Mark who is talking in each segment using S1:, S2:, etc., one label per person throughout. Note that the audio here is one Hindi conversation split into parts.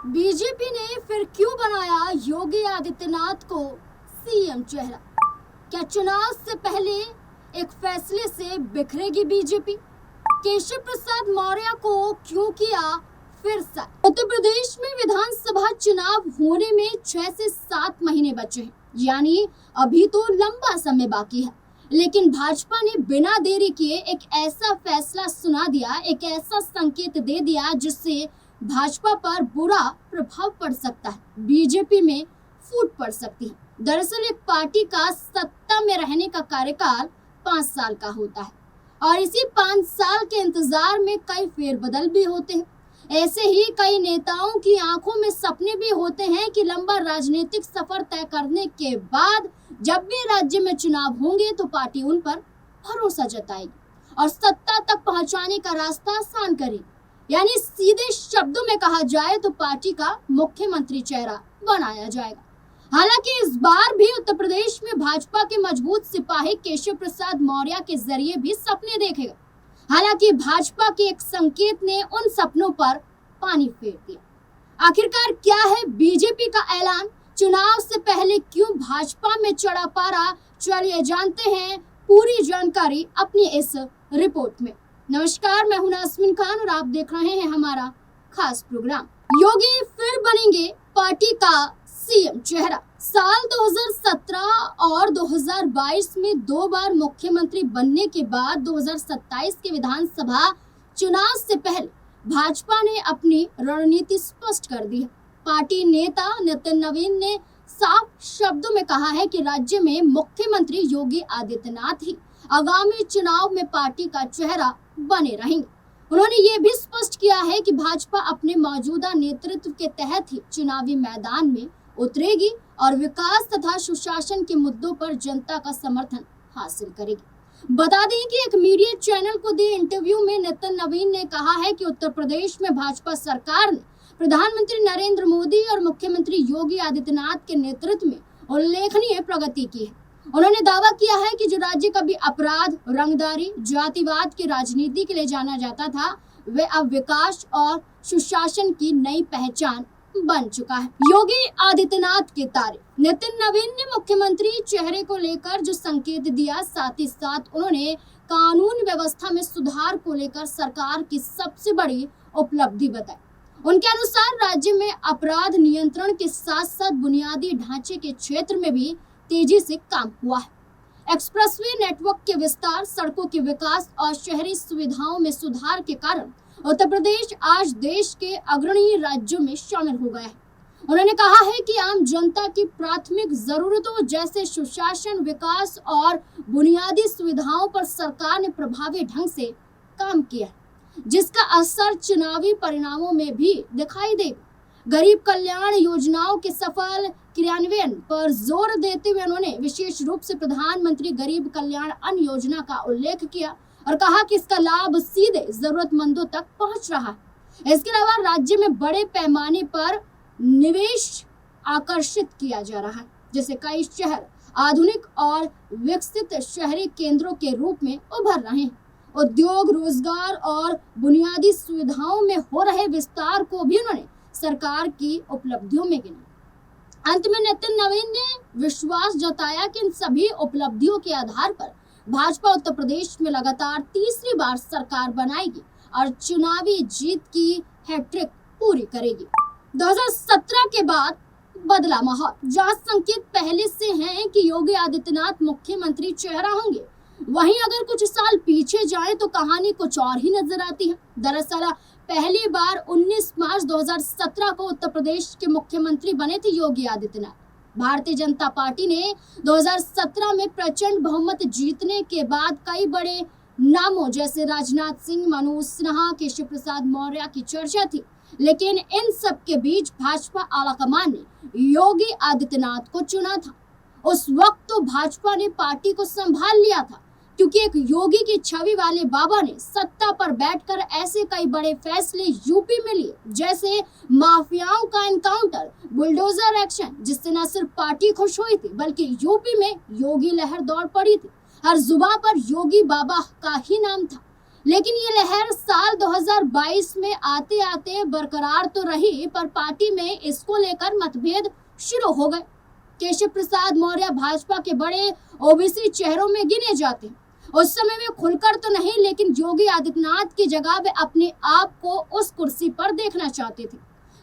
S1: बीजेपी ने फिर क्यों बनाया योगी आदित्यनाथ को सीएम चेहरा? क्या चुनाव से पहले एक फैसले से बिखरेगी बीजेपी? केशव प्रसाद मौर्य को क्यों किया फिर से? उत्तर प्रदेश में विधानसभा चुनाव होने में 6 से 7 महीने बचे हैं, यानी अभी तो लंबा समय बाकी है। लेकिन भाजपा ने बिना देरी किए एक ऐसा फैसला सुना दिया, एक ऐसा संकेत दे दिया जिससे भाजपा पर बुरा प्रभाव पड़ सकता है, बीजेपी में फूट पड़ सकती है। दरअसल एक पार्टी का सत्ता में रहने का कार्यकाल 5 साल का होता है और इसी 5 साल के इंतजार में कई फेरबदल भी होते हैं। ऐसे ही कई नेताओं की आंखों में सपने भी होते हैं कि लंबा राजनीतिक सफर तय करने के बाद जब भी राज्य में चुनाव होंगे तो पार्टी उन पर भरोसा जताएगी और सत्ता तक पहुंचाने का रास्ता आसान करेगी। यानी सीधे शब्दों में कहा जाए तो पार्टी का मुख्यमंत्री चेहरा बनाया जाएगा। हालांकि इस बार भी उत्तर प्रदेश में भाजपा के मजबूत सिपाही केशव प्रसाद मौर्य के जरिए भी सपने देखेगा। हालांकि भाजपा के एक संकेत ने उन सपनों पर पानी फेर दिया। आखिरकार क्या है बीजेपी का ऐलान? चुनाव से पहले क्यों भाजपा में चढ़ा पारा? चलिए जानते हैं पूरी जानकारी अपनी इस रिपोर्ट में। नमस्कार, मैं हूं नाज़मीन खान और आप देख रहे हैं हमारा खास प्रोग्राम। योगी फिर बनेंगे पार्टी का सीएम चेहरा। साल 2017 और 2022 में 2 बार मुख्यमंत्री बनने के बाद 2027 के विधानसभा चुनाव से पहले भाजपा ने अपनी रणनीति स्पष्ट कर दी है। पार्टी नेता नितिन नवीन ने साफ शब्दों में कहा है कि राज्य में मुख्यमंत्री योगी आदित्यनाथ ही आगामी चुनाव में पार्टी का चेहरा बने रहेंगे। उन्होंने ये भी स्पष्ट किया है कि भाजपा अपने मौजूदा नेतृत्व के तहत ही चुनावी मैदान में उतरेगी और विकास तथा सुशासन के मुद्दों पर जनता का समर्थन हासिल करेगी। बता दें कि एक मीडिया चैनल को दिए इंटरव्यू में नितिन नवीन ने कहा है कि उत्तर प्रदेश में भाजपा सरकार ने प्रधानमंत्री नरेंद्र मोदी और मुख्यमंत्री योगी आदित्यनाथ के नेतृत्व में उल्लेखनीय प्रगति की है। उन्होंने दावा किया है कि जो राज्य कभी अपराध, रंगदारी, जातिवाद की राजनीति के लिए जाना जाता था, वे अब विकास और सुशासन की नई पहचान बन चुका है। योगी आदित्यनाथ की तारीफ। नितिन नवीन ने मुख्यमंत्री चेहरे को लेकर जो संकेत दिया, साथ ही साथ उन्होंने कानून व्यवस्था में सुधार को लेकर सरकार की सबसे बड़ी उपलब्धि बताई। उनके अनुसार राज्य में अपराध नियंत्रण के साथ साथ बुनियादी ढांचे के क्षेत्र में भी तेजी से काम हुआ है। एक्सप्रेसवे नेटवर्क के विस्तार, सड़कों के विकास और शहरी सुविधाओं में सुधार के कारण उत्तर प्रदेश आज देश के अग्रणी राज्यों में शामिल हो गया है। उन्होंने कहा है कि आम जनता की प्राथमिक जरूरतों जैसे सुशासन, विकास और बुनियादी सुविधाओं पर सरकार ने प्रभावी ढंग से काम किया, जिसका असर चुनावी परिणामों में भी दिखाई देगा। गरीब कल्याण योजनाओं के सफल क्रियान्वयन पर जोर देते हुए उन्होंने विशेष रूप से प्रधानमंत्री गरीब कल्याण अन्न योजना का उल्लेख किया और कहा कि इसका लाभ सीधे जरूरतमंदों तक पहुंच रहा है। इसके अलावा राज्य में बड़े पैमाने पर निवेश आकर्षित किया जा रहा है, जिससे कई शहर आधुनिक और विकसित शहरी केंद्रों के रूप में उभर रहे हैं। उद्योग, रोजगार और बुनियादी सुविधाओं में हो रहे विस्तार को भी उन्होंने सरकार की उपलब्धियों में गिना। अंत में नितिन नवीन ने विश्वास जताया कि इन सभी उपलब्धियों के आधार पर भाजपा उत्तर प्रदेश में लगातार तीसरी बार सरकार बनाएगी और चुनावी जीत की हैट्रिक पूरी करेगी। 2017 के बाद बदला माहौल। जहां संकेत पहले से हैं कि योगी आदित्यनाथ मुख्यमंत्री चेहरा होंगे, वहीं अगर कुछ साल पीछे जाएं तो कहानी कुछ और ही नजर आती है। दरअसल पहली बार 19 मार्च 2017 को उत्तर प्रदेश के मुख्यमंत्री बने थे योगी आदित्यनाथ। भारतीय जनता पार्टी ने 2017 में प्रचंड बहुमत जीतने के बाद कई बड़े नामों जैसे राजनाथ सिंह, मनोज सिन्हा, केशव प्रसाद मौर्य की चर्चा थी। लेकिन इन सब के बीच भाजपा आलाकमान ने योगी आदित्यनाथ को चुना था। उस वक्त तो भाजपा ने पार्टी को संभाल लिया था, क्योंकि एक योगी की छवि वाले बाबा ने सत्ता पर बैठकर ऐसे कई बड़े फैसले यूपी में लिए, जैसे माफियाओं का एनकाउंटर, बुलडोजर एक्शन, जिससे न सिर्फ पार्टी खुश हुई थी बल्कि यूपी में योगी लहर दौड़ पड़ी थी। हर जुबान पर योगी बाबा का ही नाम था। लेकिन ये लहर साल 2022 में आते आते बरकरार तो रही, पर पार्टी में इसको लेकर मतभेद शुरू हो गए। केशव प्रसाद मौर्य भाजपा के बड़े ओबीसी चेहरों में गिने जाते हैं। उस समय में खुलकर तो नहीं, लेकिन योगी आदित्यनाथ की जगह वे अपने आप को उस कुर्सी पर देखना चाहते थे।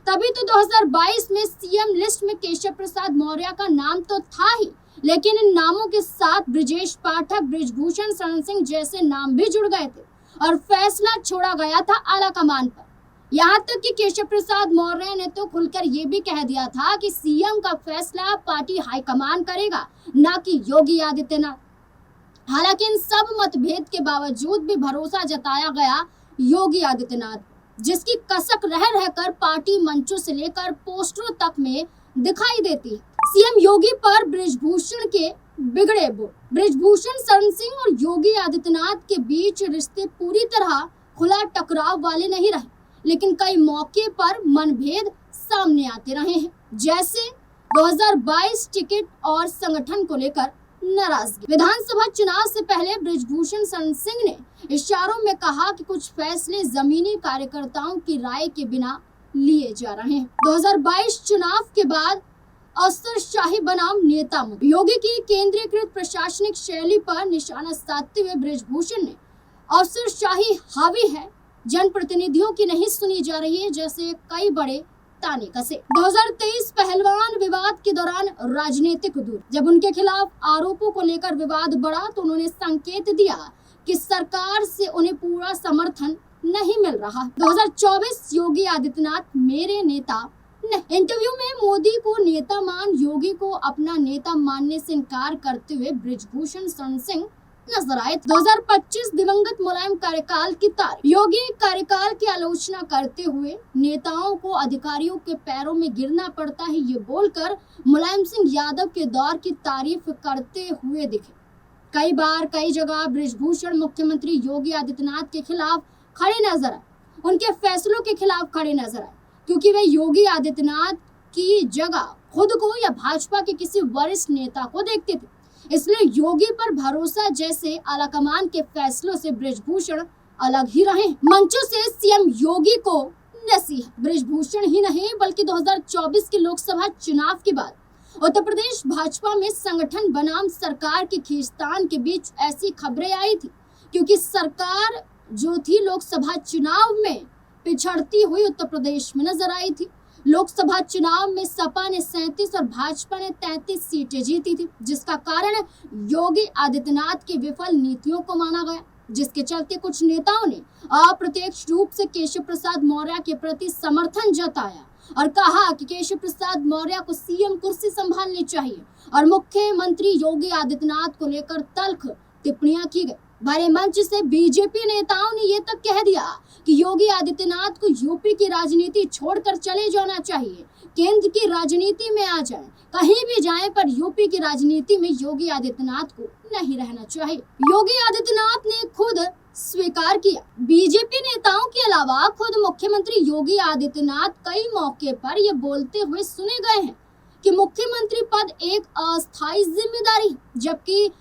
S1: तभी तो 2022 में सीएम लिस्ट में केशव प्रसाद मौर्य का नाम तो था ही, लेकिन इन नामों के साथ ब्रिजेश पाठक, बृजभूषण शरण सिंह जैसे नाम भी जुड़ गए थे और फैसला छोड़ा गया था आलाकमान पर। यहाँ तक कि केशव प्रसाद मौर्य ने तो खुलकर ये भी कह दिया था कि सीएम का फैसला पार्टी हाईकमान करेगा, न कि योगी आदित्यनाथ। हालांकि इन सब मतभेद के बावजूद भी भरोसा जताया गया योगी आदित्यनाथ, जिसकी कसक रह रहकर पार्टी मंचों से लेकर पोस्टरों तक में दिखाई देती है। सीएम योगी पर बृजभूषण के बिगड़े बोल। बृजभूषण शरण सिंह और योगी आदित्यनाथ के बीच रिश्ते पूरी तरह खुला टकराव वाले नहीं रहे, लेकिन कई मौके पर मनभेद सामने आते रहे हैं, जैसे 2022 टिकट और संगठन को लेकर नाराजगी। विधानसभा चुनाव से पहले बृजभूषण शरण सिंह ने इशारों में कहा कि कुछ फैसले जमीनी कार्यकर्ताओं की राय के बिना लिए जा रहे हैं। 2022 चुनाव के बाद अफसरशाही बनाम नेता मुद्दा। योगी की केंद्रीकृत प्रशासनिक शैली पर निशाना साधते हुए बृजभूषण ने अफसरशाही हावी है, जनप्रतिनिधियों की नहीं सुनी जा रही है, जैसे कई बड़े ताने कसे। 2023 पहलवान विवाद के दौरान राजनीतिक दूर। जब उनके खिलाफ आरोपों को लेकर विवाद बढ़ा तो उन्होंने संकेत दिया कि सरकार से उन्हें पूरा समर्थन नहीं मिल रहा। 2024 योगी आदित्यनाथ मेरे नेता नहीं। इंटरव्यू में मोदी को नेता मान, योगी को अपना नेता मानने से इनकार करते हुए बृजभूषण शरण सिंह नजर आए। 2025 दिवंगत मुलायम कार्यकाल की तारीफ। योगी कार्यकाल की आलोचना करते हुए नेताओं को अधिकारियों के पैरों में गिरना पड़ता है, ये बोलकर मुलायम सिंह यादव के दौर की तारीफ करते हुए दिखे। कई बार कई जगह बृजभूषण मुख्यमंत्री योगी आदित्यनाथ के खिलाफ खड़े नजर आए, उनके फैसलों के खिलाफ खड़े नजर आए, क्योंकि वे योगी आदित्यनाथ की जगह खुद को या भाजपा के किसी वरिष्ठ नेता को देखते थे। इसलिए योगी पर भरोसा जैसे आलाकमान के फैसलों से बृजभूषण अलग ही रहे। मंचों से सीएम योगी को नसीहत। बृजभूषण ही नहीं बल्कि 2024 के लोकसभा चुनाव के बाद उत्तर प्रदेश भाजपा में संगठन बनाम सरकार के खींचतान के बीच ऐसी खबरें आई थी, क्योंकि सरकार जो थी लोकसभा चुनाव में पिछड़ती हुई उत्तर प्रदेश में नजर आई थी। लोकसभा चुनाव में सपा ने 37 और भाजपा ने 33 सीटें जीती थी, जिसका कारण योगी आदित्यनाथ की विफल नीतियों को माना गया, जिसके चलते कुछ नेताओं ने अप्रत्यक्ष रूप से केशव प्रसाद मौर्य के प्रति समर्थन जताया और कहा कि केशव प्रसाद मौर्य को सीएम कुर्सी संभालनी चाहिए और मुख्यमंत्री योगी आदित्यनाथ को लेकर तल्ख टिप्पणियां की गई। बड़े मंच से बीजेपी नेताओं ने ये तक कह दिया कि योगी आदित्यनाथ को यूपी की राजनीति छोड़कर चले जाना चाहिए, केंद्र की राजनीति में आ जाएं, कहीं भी जाएं, पर यूपी की राजनीति में योगी आदित्यनाथ को नहीं रहना चाहिए। योगी आदित्यनाथ ने खुद स्वीकार किया। बीजेपी नेताओं के अलावा खुद मुख्यमंत्री योगी आदित्यनाथ कई मौके पर ये बोलते हुए सुने गए हैं कि मुख्यमंत्री पद एक अस्थायी जिम्मेदारी, जबकि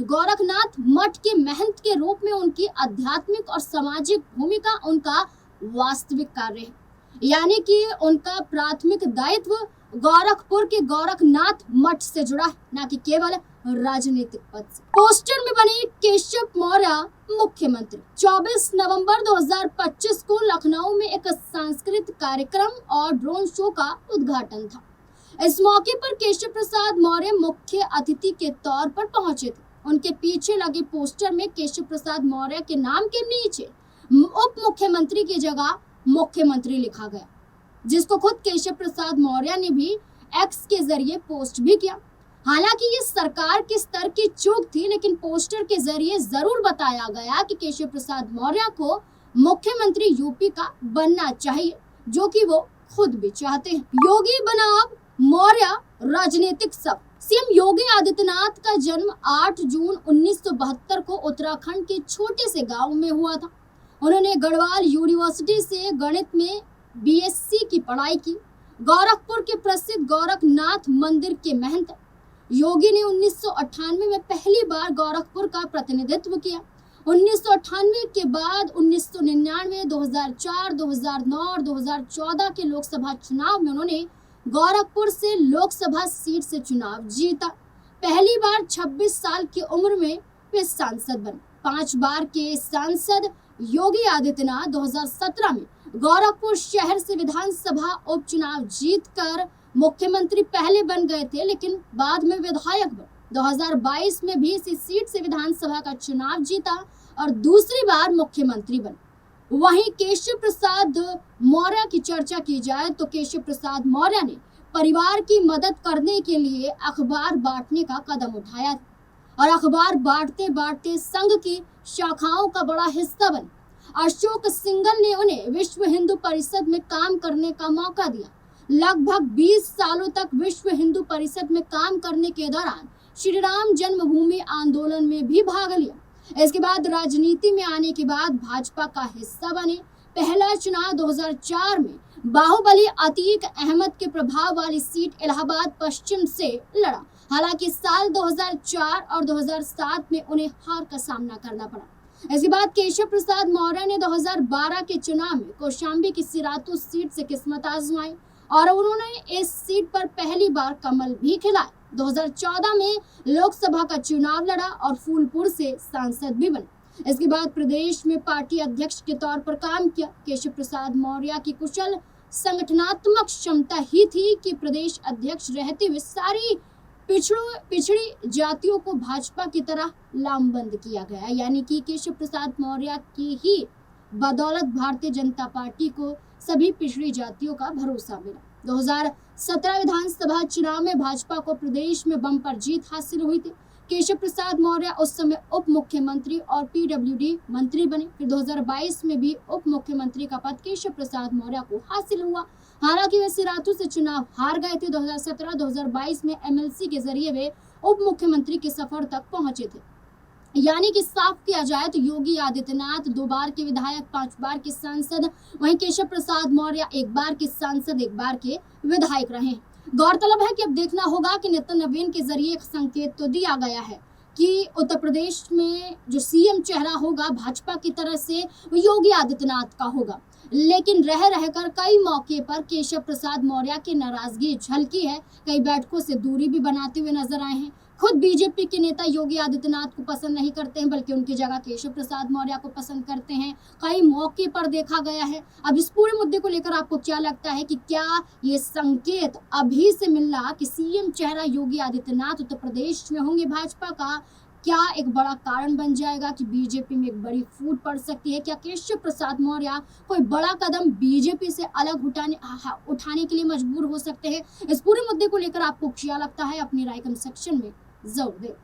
S1: गोरखनाथ मठ के महंत के रूप में उनकी आध्यात्मिक और सामाजिक भूमिका उनका वास्तविक कार्य है, यानी कि उनका प्राथमिक दायित्व गोरखपुर के गोरखनाथ मठ से जुड़ा है, न कि केवल राजनीतिक पद से। पोस्टर में बने केशव मौर्य मुख्यमंत्री। 24 नवंबर 2025 को लखनऊ में एक सांस्कृतिक कार्यक्रम और ड्रोन शो का उद्घाटन था। इस मौके पर केशव प्रसाद मौर्य मुख्य अतिथि के तौर पर पहुंचे थे। उनके पीछे लगे पोस्टर में केशव प्रसाद मौर्य के नाम के नीचे उप मुख्यमंत्री की जगह मुख्यमंत्री लिखा गया, जिसको खुद केशव प्रसाद मौर्य ने भी एक्स के जरिए पोस्ट भी किया। हालांकि ये सरकार के स्तर की चूक थी, लेकिन पोस्टर के जरिए जरूर बताया गया कि केशव प्रसाद मौर्य को मुख्यमंत्री यूपी का बनना चाहिए, जो कि वो खुद भी चाहते हैं। योगी बनाम मौर्य राजनीतिक सब। सीएम योगी आदित्यनाथ का जन्म 8 जून 1972 को उत्तराखंड के छोटे से गांव में हुआ था। उन्होंने गढ़वाल यूनिवर्सिटी से गणित में बीएससी की पढ़ाई की। गोरखपुर के प्रसिद्ध गोरखनाथ मंदिर के महंत योगी ने 1998 में पहली बार गोरखपुर का प्रतिनिधित्व किया। 1998 के बाद 1999, 2004, 2009 और 2014 के लोकसभा चुनाव में उन्होंने गोरखपुर से लोकसभा सीट से चुनाव जीता। पहली बार 26 साल की उम्र में वे सांसद बने। 5 बार के सांसद योगी आदित्यनाथ 2017 में गोरखपुर शहर से विधानसभा उपचुनाव जीतकर मुख्यमंत्री पहले बन गए थे, लेकिन बाद में विधायक बने। 2022 में भी इसी सीट से विधानसभा का चुनाव जीता और दूसरी बार मुख्यमंत्री बने। वहीं केशव प्रसाद मौर्य की चर्चा की जाए तो केशव प्रसाद मौर्य ने परिवार की मदद करने के लिए अखबार बांटने का कदम उठाया और अखबार बांटते बांटते संघ की शाखाओं का बड़ा हिस्सा बने। अशोक सिंघल ने उन्हें विश्व हिंदू परिषद में काम करने का मौका दिया। लगभग 20 सालों तक विश्व हिंदू परिषद में काम करने के दौरान श्री राम जन्मभूमि आंदोलन में भी भाग लिया। इसके बाद राजनीति में आने के बाद भाजपा का हिस्सा बने। पहला चुनाव 2004 में बाहुबली अतीक अहमद के प्रभाव वाली सीट इलाहाबाद पश्चिम से लड़ा। हालांकि साल 2004 और 2007 में उन्हें हार का सामना करना पड़ा। इसके बाद केशव प्रसाद मौर्य ने 2012 के चुनाव में कौशाम्बी की सिरातू सीट से किस्मत आजमाई और उन्होंने इस सीट पर पहली बार कमल भी खिलाया। 2014 में लोकसभा का चुनाव लड़ा और फूलपुर से सांसद भी बने। इसके बाद प्रदेश में पार्टी अध्यक्ष के तौर पर काम किया। केशव प्रसाद मौर्य की कुशल संगठनात्मक क्षमता ही थी कि प्रदेश अध्यक्ष रहते हुए सारी पिछड़ी जातियों को भाजपा की तरह लामबंद किया गया। यानी कि केशव प्रसाद मौर्य की ही बदौलत भारतीय जनता पार्टी को सभी पिछड़ी जातियों का भरोसा मिला। 2017 विधानसभा चुनाव में भाजपा को प्रदेश में बम्पर जीत हासिल हुई थी। केशव प्रसाद मौर्य उस समय उप मुख्यमंत्री और पीडब्ल्यूडी मंत्री बने। फिर 2022 में भी उप मुख्यमंत्री का पद केशव प्रसाद मौर्य को हासिल हुआ। हालांकि वे सिराथू से चुनाव हार गए थे। 2017-2022 में एमएलसी के जरिए वे उप मुख्यमंत्री के सफर तक पहुंचे थे। यानी कि साफ किया जाए तो योगी आदित्यनाथ 2 बार के विधायक, 5 बार के सांसद, वहीं केशव प्रसाद मौर्य 1 बार के सांसद, 1 बार के विधायक रहे। गौरतलब है कि अब देखना होगा कि नितिन नवीन के जरिए एक संकेत तो दिया गया है कि उत्तर प्रदेश में जो सीएम चेहरा होगा भाजपा की तरफ से वो योगी आदित्यनाथ का होगा। लेकिन रह रहकर कई मौके पर केशव प्रसाद मौर्य की नाराजगी झलकी है। कई बैठकों से दूरी भी बनाते हुए नजर आए हैं। खुद बीजेपी के नेता योगी आदित्यनाथ को पसंद नहीं करते हैं, बल्कि उनकी जगह केशव प्रसाद मौर्य को पसंद करते हैं। कई मौके पर देखा गया है। अब इस पूरे मुद्दे को लेकर आपको क्या लगता है कि क्या ये संकेत अभी से मिल रहा कि सीएम चेहरा योगी आदित्यनाथ उत्तर प्रदेश में होंगे भाजपा का, क्या एक बड़ा कारण बन जाएगा कि बीजेपी में एक बड़ी फूट पड़ सकती है? क्या केशव प्रसाद मौर्य कोई बड़ा कदम बीजेपी से अलग उठाने के लिए मजबूर हो सकते हैं? इस पूरे मुद्दे को लेकर आपको क्या लगता है? अपनी राय कमेंट सेक्शन में जरूर दें।